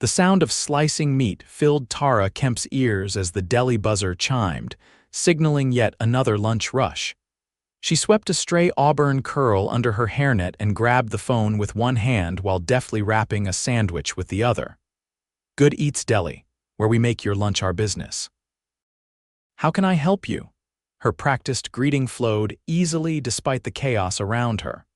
The sound of slicing meat filled Tara Kemp's ears as the deli buzzer chimed, signaling yet another lunch rush. She swept a stray auburn curl under her hairnet and grabbed the phone with one hand while deftly wrapping a sandwich with the other. Good Eats Deli, where we make your lunch our business. How can I help you? Her practiced greeting flowed easily despite the chaos around her.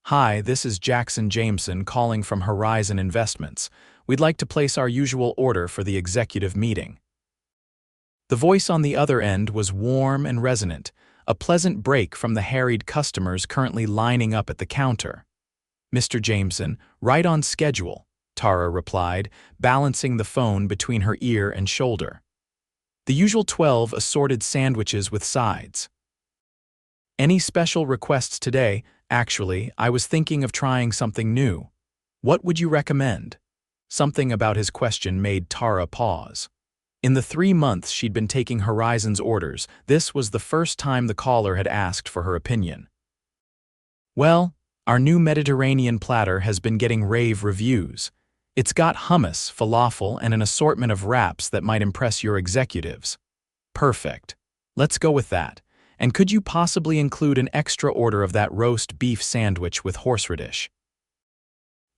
Hi, this is Jack Jameson calling from Horizon Investments. We'd like to place our usual order for the executive meeting. The voice on the other end was warm and resonant, a pleasant break from the harried customers currently lining up at the counter. Mr. Jameson, right on schedule, Tara replied, balancing the phone between her ear and shoulder. The usual 12 assorted sandwiches with sides. Any special requests today? Actually, I was thinking of trying something new. What would you recommend? Something about his question made Tara pause. In the 3 months she'd been taking Horizon's orders, this was the first time the caller had asked for her opinion. Well, our new Mediterranean platter has been getting rave reviews. It's got hummus, falafel, and an assortment of wraps that might impress your executives. Perfect. Let's go with that. And could you possibly include an extra order of that roast beef sandwich with horseradish?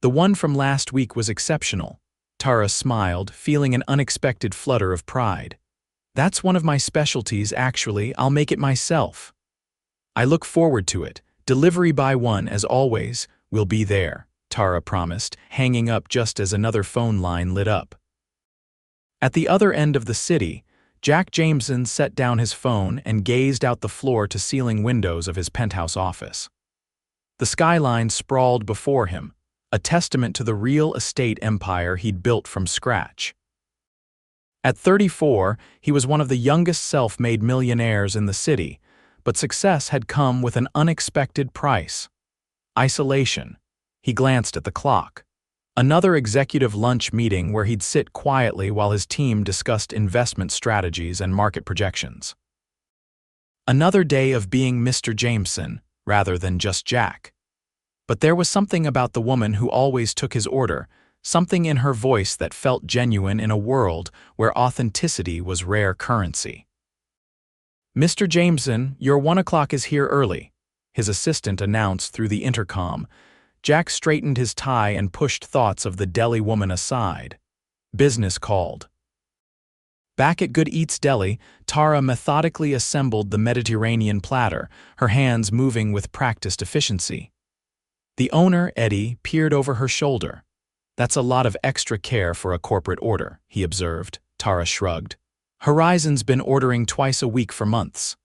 The one from last week was exceptional. Tara smiled, feeling an unexpected flutter of pride. That's one of my specialties, actually. I'll make it myself. I look forward to it. Delivery by 1, as always. We'll be there, Tara promised, hanging up just as another phone line lit up. At the other end of the city, Jack Jameson set down his phone and gazed out the floor-to-ceiling windows of his penthouse office. The skyline sprawled before him, a testament to the real estate empire he'd built from scratch. At 34, he was one of the youngest self-made millionaires in the city, but success had come with an unexpected price. Isolation. He glanced at the clock. Another executive lunch meeting where he'd sit quietly while his team discussed investment strategies and market projections. Another day of being Mr. Jameson, rather than just Jack. But there was something about the woman who always took his order, something in her voice that felt genuine in a world where authenticity was rare currency. Mr. Jameson, your 1 o'clock is here early, his assistant announced through the intercom. Jack straightened his tie and pushed thoughts of the deli woman aside. Business called. Back at Good Eats Deli, Tara methodically assembled the Mediterranean platter, her hands moving with practiced efficiency. The owner, Eddie, peered over her shoulder. That's a lot of extra care for a corporate order, he observed. Tara shrugged. Horizon's been ordering twice a week for months.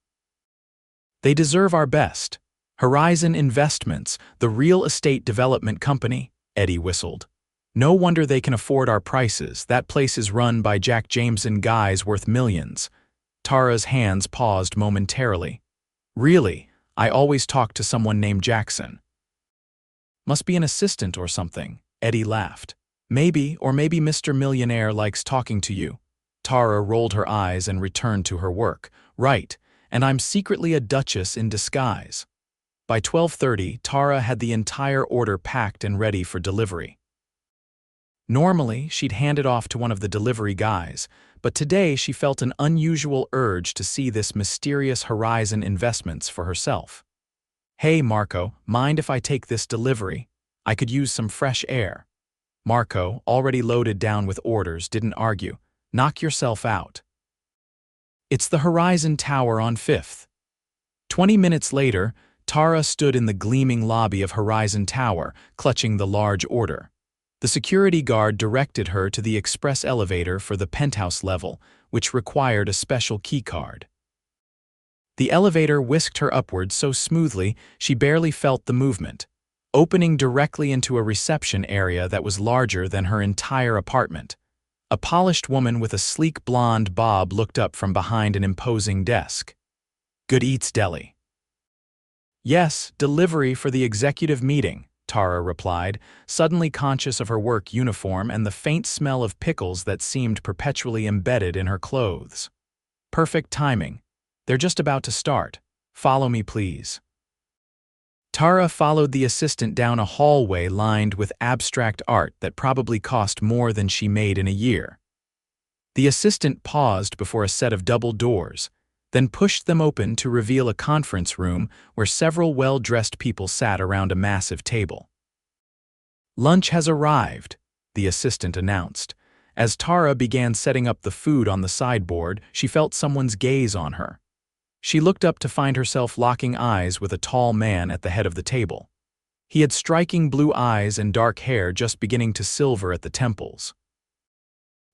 They deserve our best. Horizon Investments, the real estate development company, Eddie whistled. No wonder they can afford our prices. That place is run by Jack Jameson guys worth millions. Tara's hands paused momentarily. Really, I always talk to someone named Jackson. Must be an assistant or something, Eddie laughed. Maybe Mr. Millionaire likes talking to you. Tara rolled her eyes and returned to her work. Right, and I'm secretly a duchess in disguise. By 12:30, Tara had the entire order packed and ready for delivery. Normally, she'd hand it off to one of the delivery guys, but today she felt an unusual urge to see this mysterious Horizon Investments for herself. Hey, Marco, mind if I take this delivery? I could use some fresh air. Marco, already loaded down with orders, didn't argue. Knock yourself out. It's the Horizon Tower on 5th. 20 minutes later, Tara stood in the gleaming lobby of Horizon Tower, clutching the large order. The security guard directed her to the express elevator for the penthouse level, which required a special keycard. The elevator whisked her upward so smoothly she barely felt the movement, opening directly into a reception area that was larger than her entire apartment. A polished woman with a sleek blonde bob looked up from behind an imposing desk. Good Eats Deli. Yes, delivery for the executive meeting, Tara replied, suddenly conscious of her work uniform and the faint smell of pickles that seemed perpetually embedded in her clothes. Perfect timing. They're just about to start. Follow me, please. Tara followed the assistant down a hallway lined with abstract art that probably cost more than she made in a year. The assistant paused before a set of double doors, then pushed them open to reveal a conference room where several well-dressed people sat around a massive table. "Lunch has arrived," the assistant announced. As Tara began setting up the food on the sideboard, she felt someone's gaze on her. She looked up to find herself locking eyes with a tall man at the head of the table. He had striking blue eyes and dark hair just beginning to silver at the temples.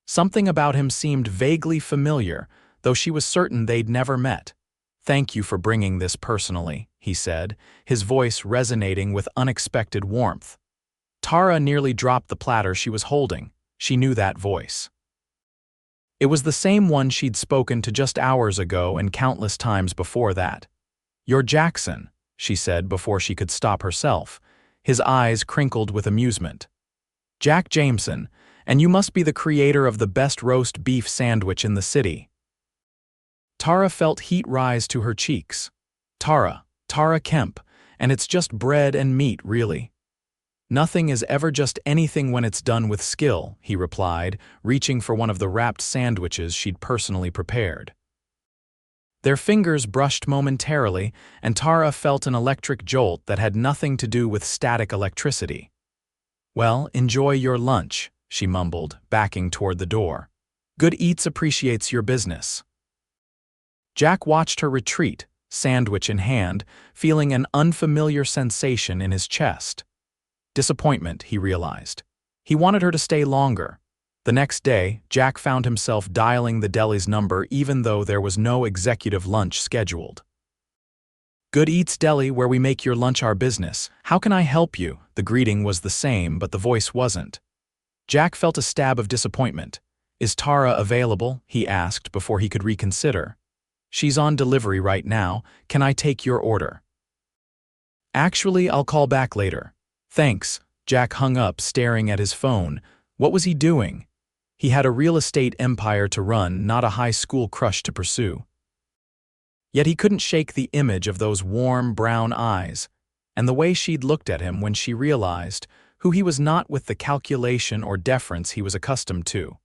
Something about him seemed vaguely familiar, though she was certain they'd never met. "Thank you for bringing this personally," he said, his voice resonating with unexpected warmth. Tara nearly dropped the platter she was holding. She knew that voice. It was the same one she'd spoken to just hours ago and countless times before that. "You're Jackson," she said before she could stop herself, his eyes crinkled with amusement. "Jack Jameson, and you must be the creator of the best roast beef sandwich in the city." Tara felt heat rise to her cheeks. Tara Kemp, and it's just bread and meat, really." "Nothing is ever just anything when it's done with skill," he replied, reaching for one of the wrapped sandwiches she'd personally prepared. Their fingers brushed momentarily, and Tara felt an electric jolt that had nothing to do with static electricity. "Well, enjoy your lunch," she mumbled, backing toward the door. "Good Eats appreciates your business." Jack watched her retreat, sandwich in hand, feeling an unfamiliar sensation in his chest. Disappointment, he realized. He wanted her to stay longer. The next day, Jack found himself dialing the deli's number even though there was no executive lunch scheduled. "Good Eats Deli, where we make your lunch our business. How can I help you?" The greeting was the same, but the voice wasn't. Jack felt a stab of disappointment. "Is Tara available?" he asked before he could reconsider. "She's on delivery right now. Can I take your order?" "Actually, I'll call back later." "Thanks." Jack hung up, staring at his phone. What was he doing? He had a real estate empire to run, not a high school crush to pursue. Yet he couldn't shake the image of those warm, brown eyes, and the way she'd looked at him when she realized who he was, not with the calculation or deference he was accustomed to,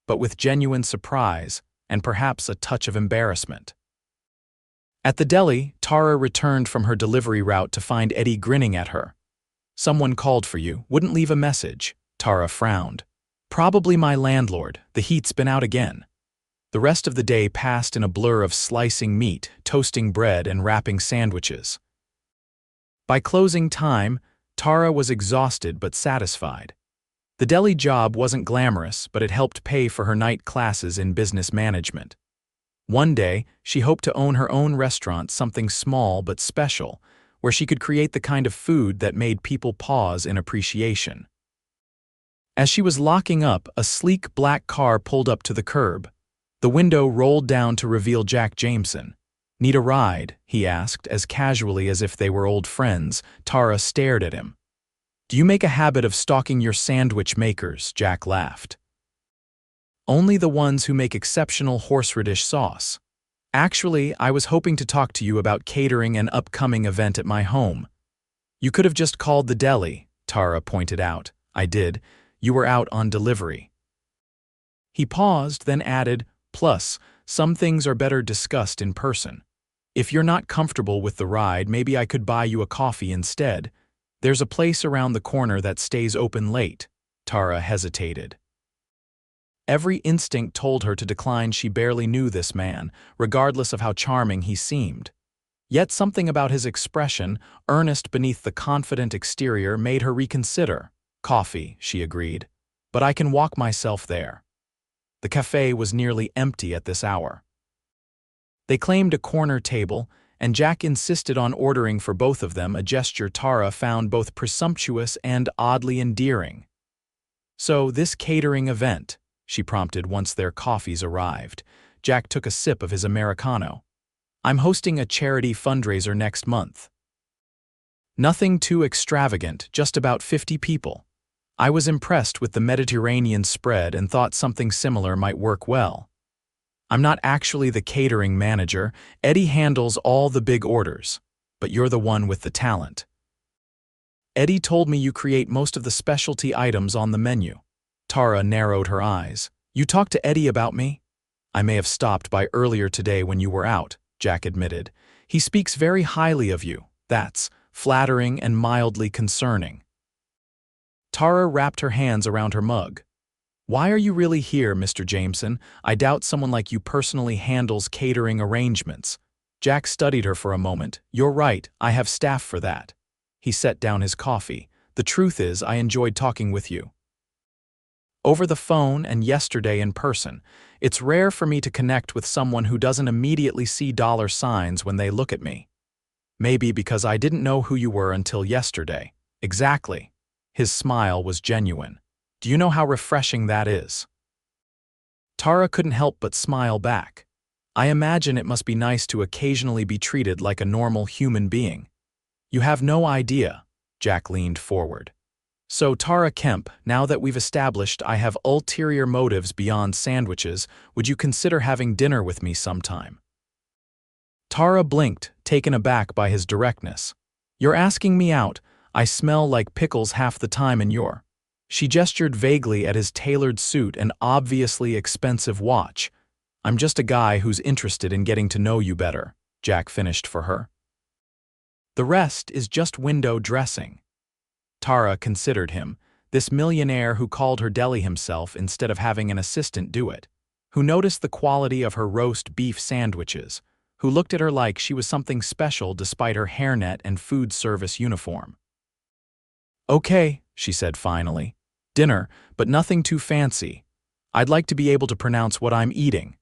but with genuine surprise and perhaps a touch of embarrassment. At the deli, Tara returned from her delivery route to find Eddie grinning at her. "Someone called for you, wouldn't leave a message." Tara frowned. "Probably my landlord, the heat's been out again." The rest of the day passed in a blur of slicing meat, toasting bread, and wrapping sandwiches. By closing time, Tara was exhausted but satisfied. The deli job wasn't glamorous, but it helped pay for her night classes in business management. One day, she hoped to own her own restaurant, something small but special, where she could create the kind of food that made people pause in appreciation. As she was locking up, a sleek black car pulled up to the curb. The window rolled down to reveal Jack Jameson. "Need a ride?" he asked, as casually as if they were old friends. Tara stared at him. "Do you make a habit of stalking your sandwich makers?" Jack laughed. "Only the ones who make exceptional horseradish sauce. Actually, I was hoping to talk to you about catering an upcoming event at my home." "You could have just called the deli," Tara pointed out. "I did. You were out on delivery." He paused, then added, "Plus, some things are better discussed in person. If you're not comfortable with the ride, maybe I could buy you a coffee instead. There's a place around the corner that stays open late." Tara hesitated. Every instinct told her to decline. She barely knew this man, regardless of how charming he seemed. Yet something about his expression, earnest beneath the confident exterior, made her reconsider. "Coffee," she agreed, "but I can walk myself there." The cafe was nearly empty at this hour. They claimed a corner table, and Jack insisted on ordering for both of them, a gesture Tara found both presumptuous and oddly endearing. "So, this catering event," she prompted once their coffees arrived. Jack took a sip of his Americano. "I'm hosting a charity fundraiser next month. Nothing too extravagant, just about 50 people. I was impressed with the Mediterranean spread and thought something similar might work well. I'm not actually the catering manager. Eddie handles all the big orders, but you're the one with the talent. Eddie told me you create most of the specialty items on the menu. Tara narrowed her eyes. You talked to Eddie about me? I may have stopped by earlier today when you were out, Jack admitted. He speaks very highly of you. That's flattering and mildly concerning. Tara wrapped her hands around her mug. Why are you really here, Mr. Jameson? I doubt someone like you personally handles catering arrangements. Jack studied her for a moment. You're right, I have staff for that. He set down his coffee. The truth is, I enjoyed talking with you. Over the phone and yesterday in person, it's rare for me to connect with someone who doesn't immediately see dollar signs when they look at me. Maybe because I didn't know who you were until yesterday. Exactly. His smile was genuine. Do you know how refreshing that is? Tara couldn't help but smile back. I imagine it must be nice to occasionally be treated like a normal human being. You have no idea. Jack leaned forward. So, Tara Kemp, now that we've established I have ulterior motives beyond sandwiches, would you consider having dinner with me sometime? Tara blinked, taken aback by his directness. You're asking me out. I smell like pickles half the time and you're. She gestured vaguely at his tailored suit and obviously expensive watch. I'm just a guy who's interested in getting to know you better, Jack finished for her. The rest is just window dressing. Tara considered him, this millionaire who called her deli himself instead of having an assistant do it, who noticed the quality of her roast beef sandwiches, who looked at her like she was something special despite her hairnet and food service uniform. Okay, she said finally. Dinner, but nothing too fancy. I'd like to be able to pronounce what I'm eating.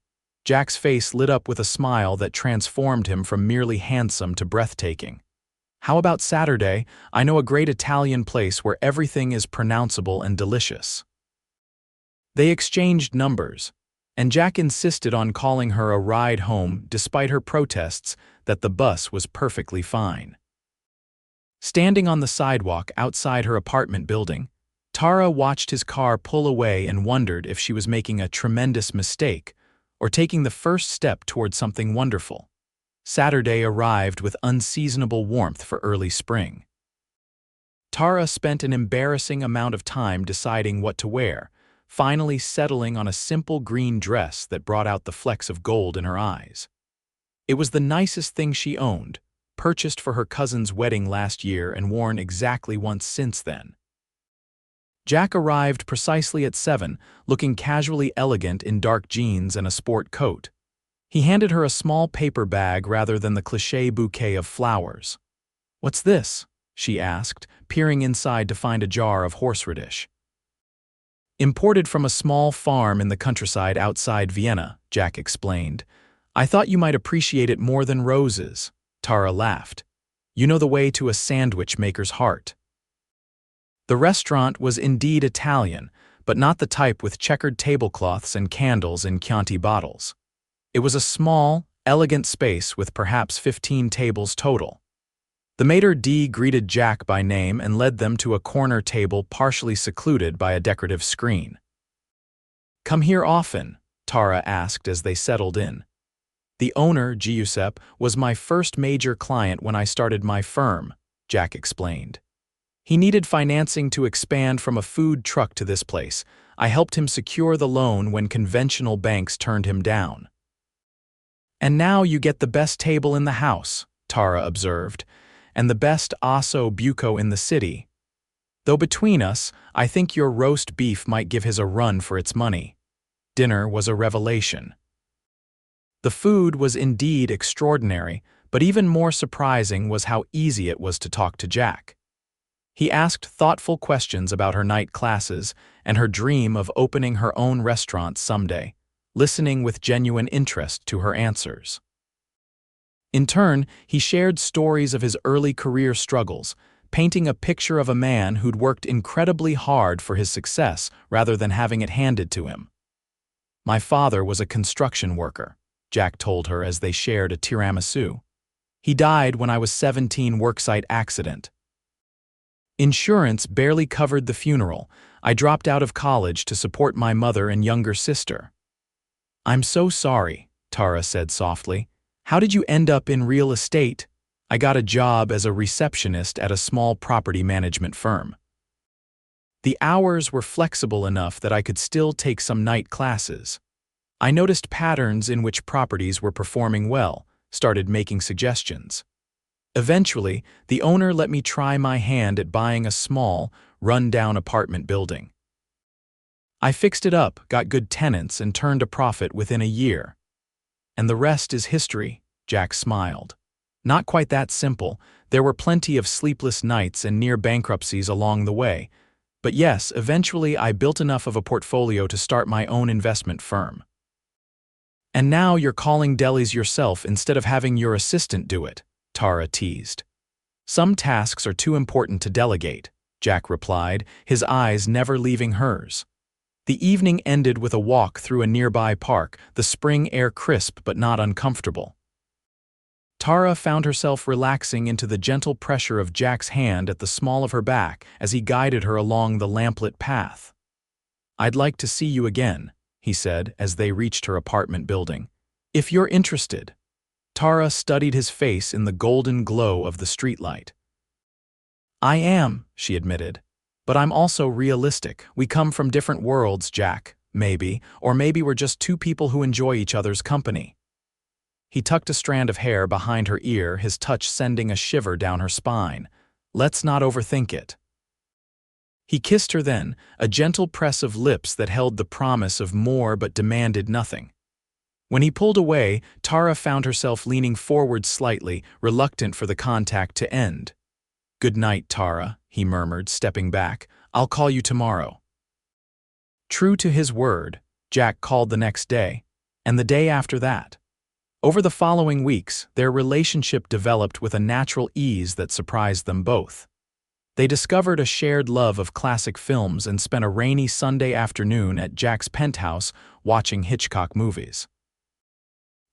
Jack's face lit up with a smile that transformed him from merely handsome to breathtaking. How about Saturday? I know a great Italian place where everything is pronounceable and delicious. They exchanged numbers, and Jack insisted on calling her a ride home despite her protests that the bus was perfectly fine. Standing on the sidewalk outside her apartment building, Tara watched his car pull away and wondered if she was making a tremendous mistake or taking the first step toward something wonderful. Saturday arrived with unseasonable warmth for early spring. Tara spent an embarrassing amount of time deciding what to wear, finally settling on a simple green dress that brought out the flecks of gold in her eyes. It was the nicest thing she owned, purchased for her cousin's wedding last year and worn exactly once since then. Jack arrived precisely at 7, looking casually elegant in dark jeans and a sport coat. He handed her a small paper bag rather than the cliché bouquet of flowers. "What's this?" she asked, peering inside to find a jar of horseradish. "Imported from a small farm in the countryside outside Vienna," Jack explained. "I thought you might appreciate it more than roses." Tara laughed. "You know the way to a sandwich maker's heart." The restaurant was indeed Italian, but not the type with checkered tablecloths and candles in Chianti bottles. It was a small, elegant space with perhaps 15 tables total. The maitre d' greeted Jack by name and led them to a corner table partially secluded by a decorative screen. "Come here often?" Tara asked as they settled in. "The owner, Giuseppe, was my first major client when I started my firm," Jack explained. "He needed financing to expand from a food truck to this place. I helped him secure the loan when conventional banks turned him down." "And now you get the best table in the house," Tara observed, "and the best osso buco in the city. Though between us, I think your roast beef might give his a run for its money." Dinner was a revelation. The food was indeed extraordinary, but even more surprising was how easy it was to talk to Jack. He asked thoughtful questions about her night classes and her dream of opening her own restaurant someday, listening with genuine interest to her answers. In turn, he shared stories of his early career struggles, painting a picture of a man who'd worked incredibly hard for his success rather than having it handed to him. "My father was a construction worker," Jack told her as they shared a tiramisu. "He died when I was 17, worksite accident. Insurance barely covered the funeral. I dropped out of college to support my mother and younger sister." "I'm so sorry," Tara said softly. "How did you end up in real estate?" I got a job as a receptionist at a small property management firm. The hours were flexible enough that I could still take some night classes. I noticed patterns in which properties were performing well, started making suggestions. Eventually, the owner let me try my hand at buying a small, run-down apartment building. I fixed it up, got good tenants, and turned a profit within a year. And the rest is history, Jack smiled. Not quite that simple. There were plenty of sleepless nights and near bankruptcies along the way. But yes, eventually I built enough of a portfolio to start my own investment firm. And now you're calling delis yourself instead of having your assistant do it, Tara teased. Some tasks are too important to delegate, Jack replied, his eyes never leaving hers. The evening ended with a walk through a nearby park, the spring air crisp but not uncomfortable. Tara found herself relaxing into the gentle pressure of Jack's hand at the small of her back as he guided her along the lamplit path. "I'd like to see you again," he said as they reached her apartment building. "If you're interested." Tara studied his face in the golden glow of the streetlight. "I am," she admitted. "But I'm also realistic. We come from different worlds, Jack, maybe, or maybe we're just two people who enjoy each other's company." He tucked a strand of hair behind her ear, his touch sending a shiver down her spine. "Let's not overthink it." He kissed her then, a gentle press of lips that held the promise of more but demanded nothing. When he pulled away, Tara found herself leaning forward slightly, reluctant for the contact to end. "Good night, Tara," he murmured, stepping back. "I'll call you tomorrow." True to his word, Jack called the next day, and the day after that. Over the following weeks, their relationship developed with a natural ease that surprised them both. They discovered a shared love of classic films and spent a rainy Sunday afternoon at Jack's penthouse watching Hitchcock movies.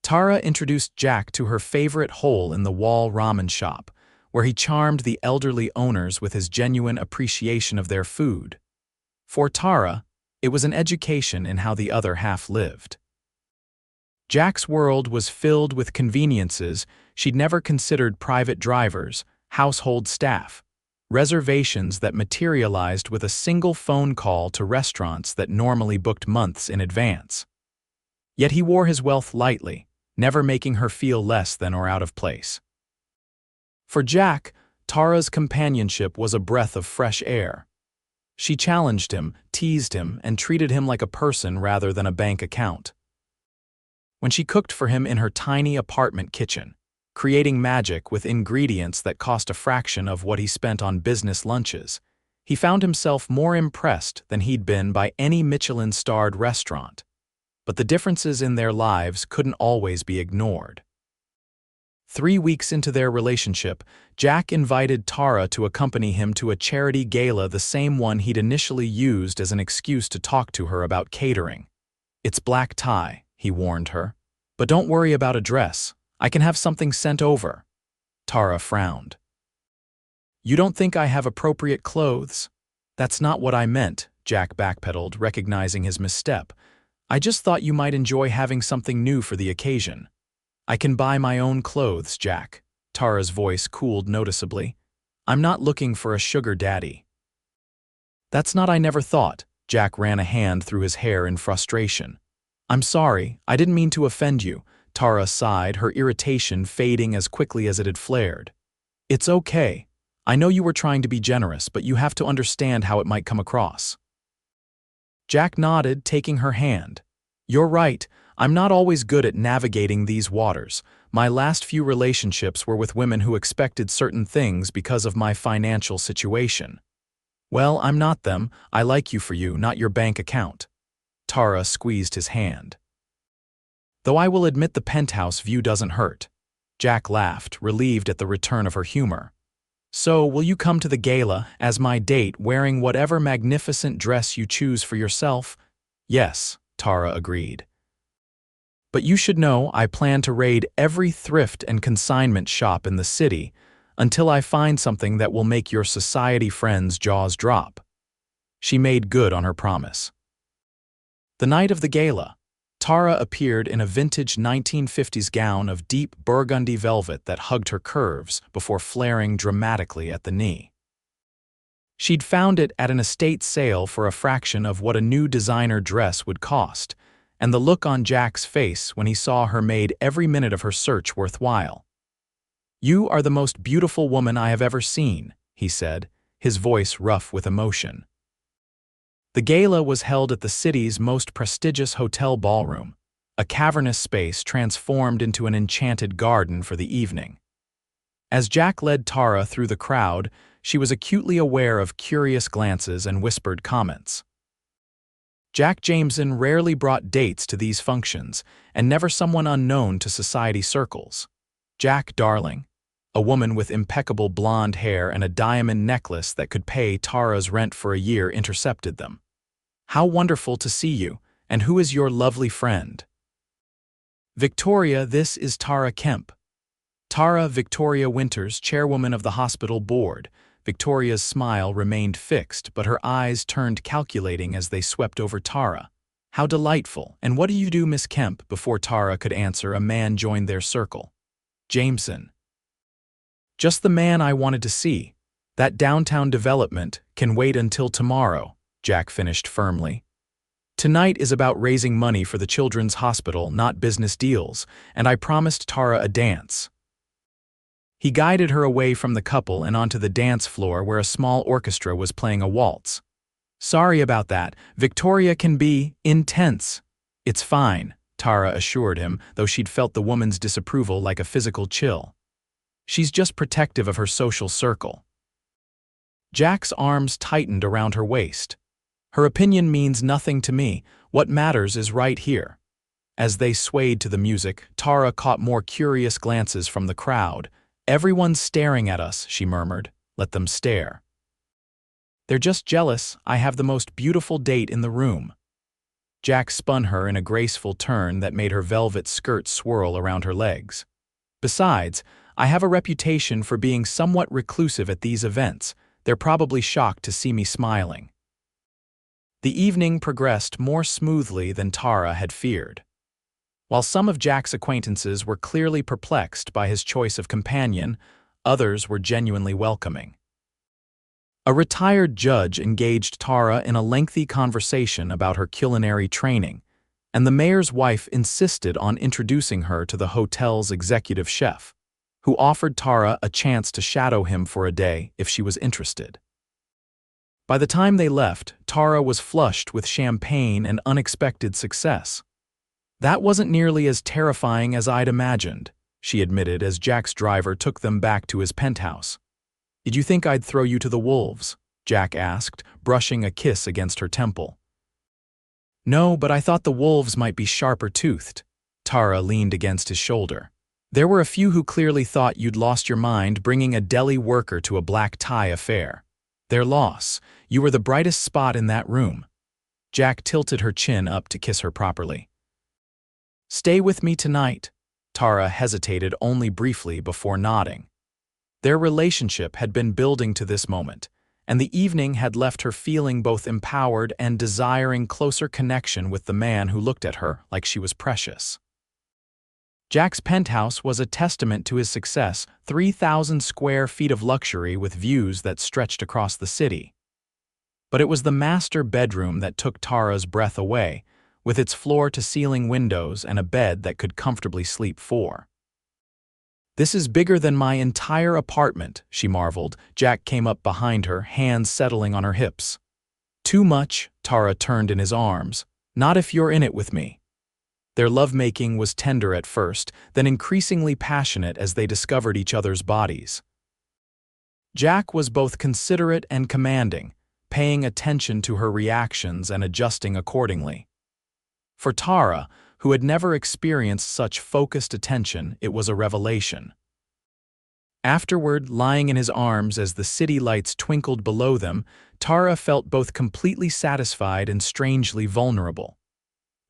Tara introduced Jack to her favorite hole-in-the-wall ramen shop, where he charmed the elderly owners with his genuine appreciation of their food. For Tara, it was an education in how the other half lived. Jack's world was filled with conveniences she'd never considered: private drivers, household staff, reservations that materialized with a single phone call to restaurants that normally booked months in advance. Yet he wore his wealth lightly, never making her feel less than or out of place. For Jack, Tara's companionship was a breath of fresh air. She challenged him, teased him, and treated him like a person rather than a bank account. When she cooked for him in her tiny apartment kitchen, creating magic with ingredients that cost a fraction of what he spent on business lunches, he found himself more impressed than he'd been by any Michelin-starred restaurant. But the differences in their lives couldn't always be ignored. 3 weeks into their relationship, Jack invited Tara to accompany him to a charity gala, the same one he'd initially used as an excuse to talk to her about catering. "It's black tie," he warned her. "But don't worry about a dress. I can have something sent over." Tara frowned. "You don't think I have appropriate clothes?" "That's not what I meant," Jack backpedaled, recognizing his misstep. "I just thought you might enjoy having something new for the occasion." "I can buy my own clothes, Jack." Tara's voice cooled noticeably. "I'm not looking for a sugar daddy." "That's not I never thought." Jack ran a hand through his hair in frustration. "I'm sorry, I didn't mean to offend you," Tara sighed, her irritation fading as quickly as it had flared. "It's okay. I know you were trying to be generous, but you have to understand how it might come across." Jack nodded, taking her hand. "You're right. I'm not always good at navigating these waters. My last few relationships were with women who expected certain things because of my financial situation. Well, I'm not them. I like you for you, not your bank account." Tara squeezed his hand. "Though I will admit the penthouse view doesn't hurt." Jack laughed, relieved at the return of her humor. "So, will you come to the gala as my date, wearing whatever magnificent dress you choose for yourself?" "Yes," Tara agreed. "But you should know I plan to raid every thrift and consignment shop in the city until I find something that will make your society friends' jaws drop." She made good on her promise. The night of the gala, Tara appeared in a vintage 1950s gown of deep burgundy velvet that hugged her curves before flaring dramatically at the knee. She'd found it at an estate sale for a fraction of what a new designer dress would cost, and the look on Jack's face when he saw her made every minute of her search worthwhile. "You are the most beautiful woman I have ever seen," he said, his voice rough with emotion. The gala was held at the city's most prestigious hotel ballroom, a cavernous space transformed into an enchanted garden for the evening. As Jack led Tara through the crowd, she was acutely aware of curious glances and whispered comments. Jack Jameson rarely brought dates to these functions, and never someone unknown to society circles. Jack Darling, a woman with impeccable blonde hair and a diamond necklace that could pay Tara's rent for a year, intercepted them. "How wonderful to see you, and who is your lovely friend?" "Victoria, this is Tara Kemp." Tara Victoria Winters, chairwoman of the hospital board. Victoria's smile remained fixed, but her eyes turned calculating as they swept over Tara. "How delightful, and what do you do, Miss Kemp?" Before Tara could answer, a man joined their circle. "Jameson." "Just the man I wanted to see. That downtown development can wait until tomorrow," Jack finished firmly. "Tonight is about raising money for the children's hospital, not business deals, and I promised Tara a dance." He guided her away from the couple and onto the dance floor where a small orchestra was playing a waltz. "Sorry about that. Victoria can be intense." "It's fine," Tara assured him, though she'd felt the woman's disapproval like a physical chill. "She's just protective of her social circle." Jack's arms tightened around her waist. "Her opinion means nothing to me. What matters is right here." As they swayed to the music, Tara caught more curious glances from the crowd. "Everyone's staring at us," she murmured. "Let them stare. They're just jealous. I have the most beautiful date in the room." Jack spun her in a graceful turn that made her velvet skirt swirl around her legs. "Besides, I have a reputation for being somewhat reclusive at these events. They're probably shocked to see me smiling." The evening progressed more smoothly than Tara had feared. While some of Jack's acquaintances were clearly perplexed by his choice of companion, others were genuinely welcoming. A retired judge engaged Tara in a lengthy conversation about her culinary training, and the mayor's wife insisted on introducing her to the hotel's executive chef, who offered Tara a chance to shadow him for a day if she was interested. By the time they left, Tara was flushed with champagne and unexpected success. "That wasn't nearly as terrifying as I'd imagined," she admitted as Jack's driver took them back to his penthouse. "Did you think I'd throw you to the wolves?" Jack asked, brushing a kiss against her temple. "No, but I thought the wolves might be sharper-toothed." Tara leaned against his shoulder. "There were a few who clearly thought you'd lost your mind bringing a deli worker to a black tie affair. Their loss. You were the brightest spot in that room." Jack tilted her chin up to kiss her properly. "Stay with me tonight." Tara hesitated only briefly before nodding. Their relationship had been building to this moment, and the evening had left her feeling both empowered and desiring closer connection with the man who looked at her like she was precious. Jack's penthouse was a testament to his success, 3,000 square feet of luxury with views that stretched across the city. But it was the master bedroom that took Tara's breath away, with its floor-to-ceiling windows and a bed that could comfortably sleep four. "This is bigger than my entire apartment," she marveled. Jack came up behind her, hands settling on her hips. "Too much," Tara turned in his arms. "Not if you're in it with me." Their lovemaking was tender at first, then increasingly passionate as they discovered each other's bodies. Jack was both considerate and commanding, paying attention to her reactions and adjusting accordingly. For Tara, who had never experienced such focused attention, it was a revelation. Afterward, lying in his arms as the city lights twinkled below them, Tara felt both completely satisfied and strangely vulnerable.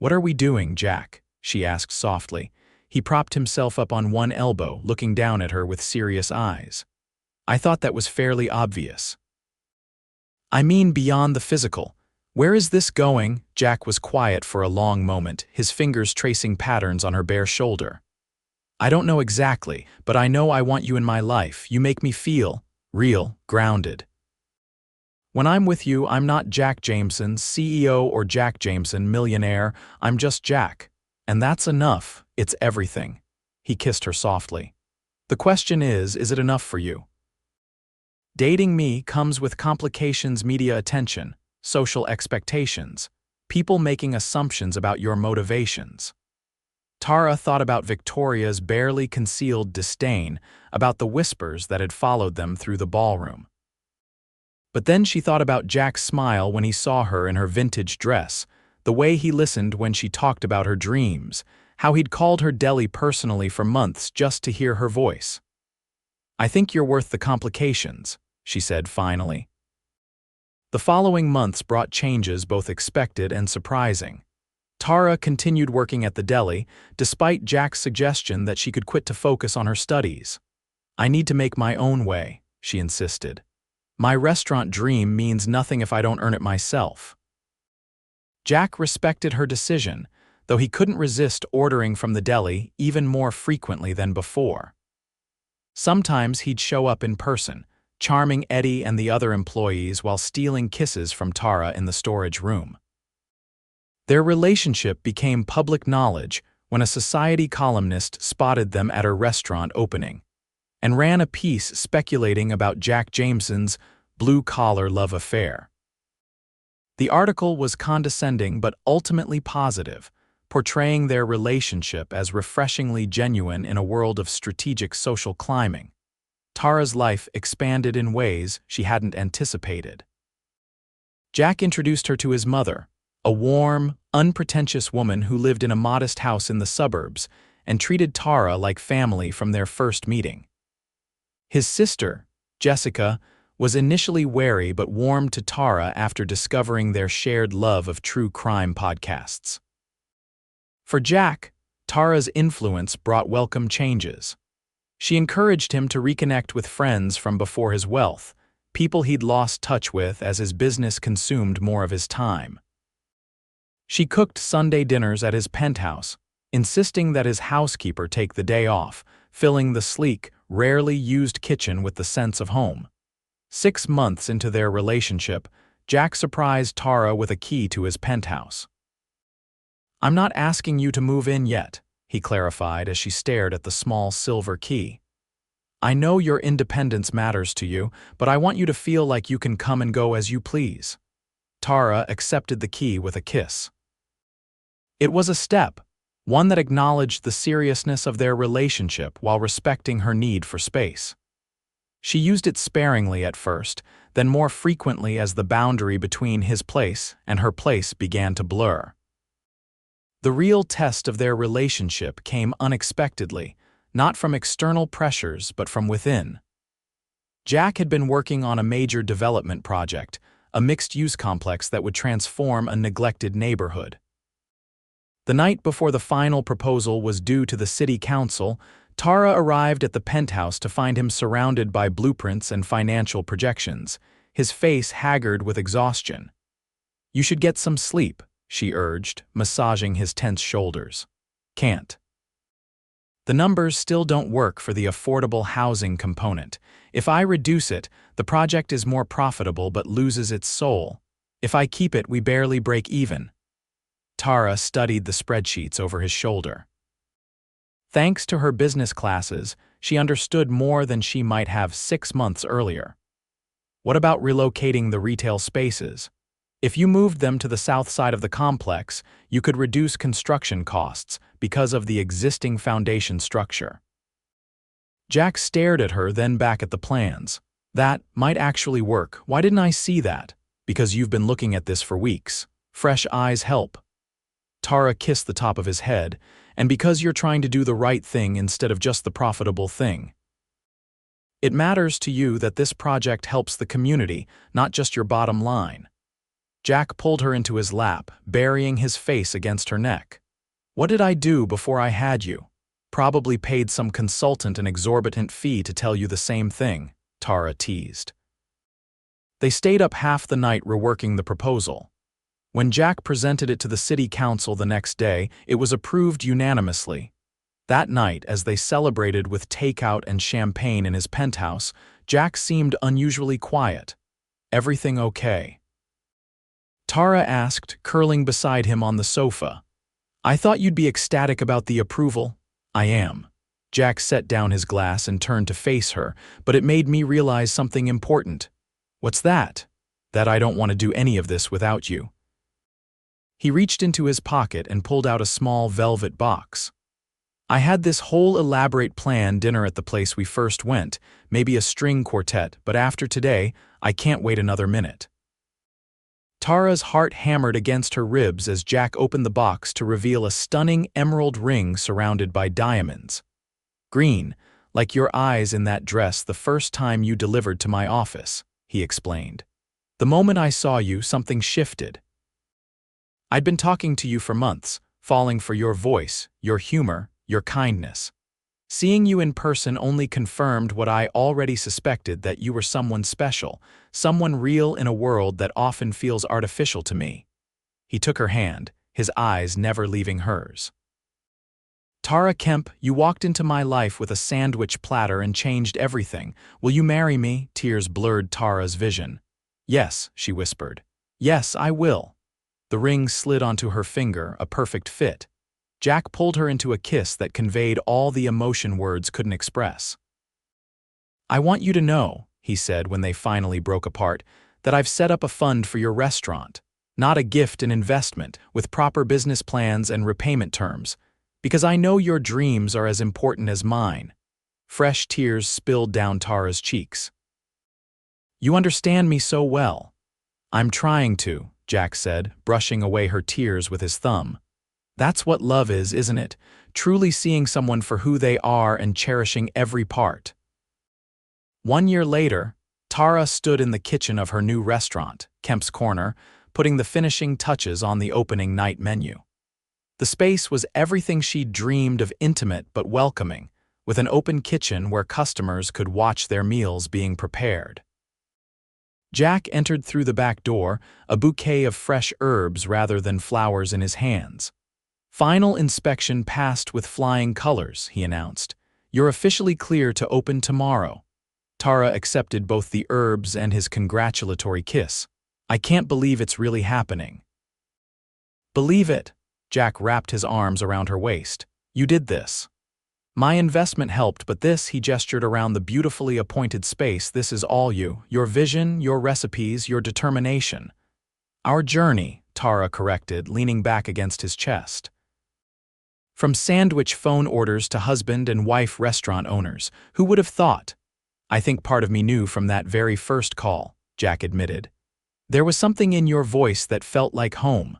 "What are we doing, Jack?" she asked softly. He propped himself up on one elbow, looking down at her with serious eyes. "I thought that was fairly obvious." "I mean beyond the physical. Where is this going? Jack was quiet for a long moment, his fingers tracing patterns on her bare shoulder. I don't know exactly, but I know I want you in my life. You make me feel real, grounded. When I'm with you, I'm not Jack Jameson, CEO, or Jack Jameson, millionaire. I'm just Jack. And that's enough. It's everything. He kissed her softly. The question is it enough for you? Dating me comes with complications, media attention, social expectations, people making assumptions about your motivations. Tara thought about Victoria's barely concealed disdain, about the whispers that had followed them through the ballroom. But then she thought about Jack's smile when he saw her in her vintage dress, the way he listened when she talked about her dreams, how he'd called her Deli personally for months just to hear her voice. I think you're worth the complications, she said finally. The following months brought changes both expected and surprising. Tara continued working at the deli, despite Jack's suggestion that she could quit to focus on her studies. I need to make my own way, she insisted. My restaurant dream means nothing if I don't earn it myself. Jack respected her decision, though he couldn't resist ordering from the deli even more frequently than before. Sometimes he'd show up in person, charming Eddie and the other employees while stealing kisses from Tara in the storage room. Their relationship became public knowledge when a society columnist spotted them at her restaurant opening and ran a piece speculating about Jack Jameson's blue-collar love affair. The article was condescending but ultimately positive, portraying their relationship as refreshingly genuine in a world of strategic social climbing. Tara's life expanded in ways she hadn't anticipated. Jack introduced her to his mother, a warm, unpretentious woman who lived in a modest house in the suburbs and treated Tara like family from their first meeting. His sister, Jessica, was initially wary but warmed to Tara after discovering their shared love of true crime podcasts. For Jack, Tara's influence brought welcome changes. She encouraged him to reconnect with friends from before his wealth, people he'd lost touch with as his business consumed more of his time. She cooked Sunday dinners at his penthouse, insisting that his housekeeper take the day off, filling the sleek, rarely used kitchen with the sense of home. 6 months into their relationship, Jack surprised Tara with a key to his penthouse. I'm not asking you to move in yet, he clarified as she stared at the small silver key. I know your independence matters to you, but I want you to feel like you can come and go as you please. Tara accepted the key with a kiss. It was a step, one that acknowledged the seriousness of their relationship while respecting her need for space. She used it sparingly at first, then more frequently as the boundary between his place and her place began to blur. The real test of their relationship came unexpectedly, not from external pressures but from within. Jack had been working on a major development project, a mixed-use complex that would transform a neglected neighborhood. The night before the final proposal was due to the city council, Tara arrived at the penthouse to find him surrounded by blueprints and financial projections, his face haggard with exhaustion. You should get some sleep, she urged, massaging his tense shoulders. Can't. The numbers still don't work for the affordable housing component. If I reduce it, the project is more profitable but loses its soul. If I keep it, we barely break even. Tara studied the spreadsheets over his shoulder. Thanks to her business classes, she understood more than she might have 6 months earlier. What about relocating the retail spaces? If you moved them to the south side of the complex, you could reduce construction costs because of the existing foundation structure. Jack stared at her, then back at the plans. That might actually work. Why didn't I see that? Because you've been looking at this for weeks. Fresh eyes help. Tara kissed the top of his head, and because you're trying to do the right thing instead of just the profitable thing. It matters to you that this project helps the community, not just your bottom line. Jack pulled her into his lap, burying his face against her neck. What did I do before I had you? Probably paid some consultant an exorbitant fee to tell you the same thing, Tara teased. They stayed up half the night reworking the proposal. When Jack presented it to the city council the next day, it was approved unanimously. That night, as they celebrated with takeout and champagne in his penthouse, Jack seemed unusually quiet. "Everything okay?" Tara asked, curling beside him on the sofa. "I thought you'd be ecstatic about the approval." "I am." Jack set down his glass and turned to face her, but it made me realize something important. "What's that?" "That I don't want to do any of this without you." He reached into his pocket and pulled out a small velvet box. "I had this whole elaborate planned dinner at the place we first went, maybe a string quartet, but after today, I can't wait another minute." Tara's heart hammered against her ribs as Jack opened the box to reveal a stunning emerald ring surrounded by diamonds. "Green, like your eyes in that dress the first time you delivered to my office," he explained. "The moment I saw you, something shifted. I'd been talking to you for months, falling for your voice, your humor, your kindness. Seeing you in person only confirmed what I already suspected, that you were someone special, someone real in a world that often feels artificial to me." He took her hand, his eyes never leaving hers. "Tara Kemp, you walked into my life with a sandwich platter and changed everything. Will you marry me?" Tears blurred Tara's vision. "Yes," she whispered. "Yes, I will." The ring slid onto her finger, a perfect fit. Jack pulled her into a kiss that conveyed all the emotion words couldn't express. "I want you to know," he said when they finally broke apart, "that I've set up a fund for your restaurant. Not a gift, an investment, with proper business plans and repayment terms. Because I know your dreams are as important as mine." Fresh tears spilled down Tara's cheeks. "You understand me so well." "I'm trying to," Jack said, brushing away her tears with his thumb. "That's what love is, isn't it? Truly seeing someone for who they are and cherishing every part." 1 year later, Tara stood in the kitchen of her new restaurant, Kemp's Corner, putting the finishing touches on the opening night menu. The space was everything she'd dreamed of, intimate but welcoming, with an open kitchen where customers could watch their meals being prepared. Jack entered through the back door, a bouquet of fresh herbs rather than flowers in his hands. "Final inspection passed with flying colors," he announced. "You're officially clear to open tomorrow." Tara accepted both the herbs and his congratulatory kiss. "I can't believe it's really happening." "Believe it." Jack wrapped his arms around her waist. "You did this." "My investment helped, but this," he gestured around the beautifully appointed space, "this is all you. Your vision, your recipes, your determination." "Our journey," Tara corrected, leaning back against his chest. "From sandwich phone orders to husband and wife restaurant owners. Who would have thought?" "I think part of me knew from that very first call," Jack admitted. "There was something in your voice that felt like home."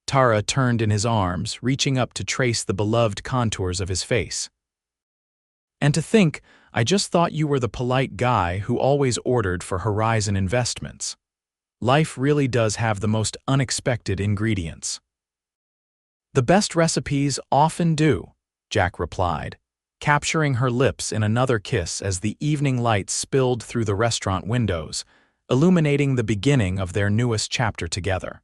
Tara turned in his arms, reaching up to trace the beloved contours of his face. "And to think, I just thought you were the polite guy who always ordered for Horizon Investments. Life really does have the most unexpected ingredients." "The best recipes often do," Jack replied, capturing her lips in another kiss as the evening light spilled through the restaurant windows, illuminating the beginning of their newest chapter together.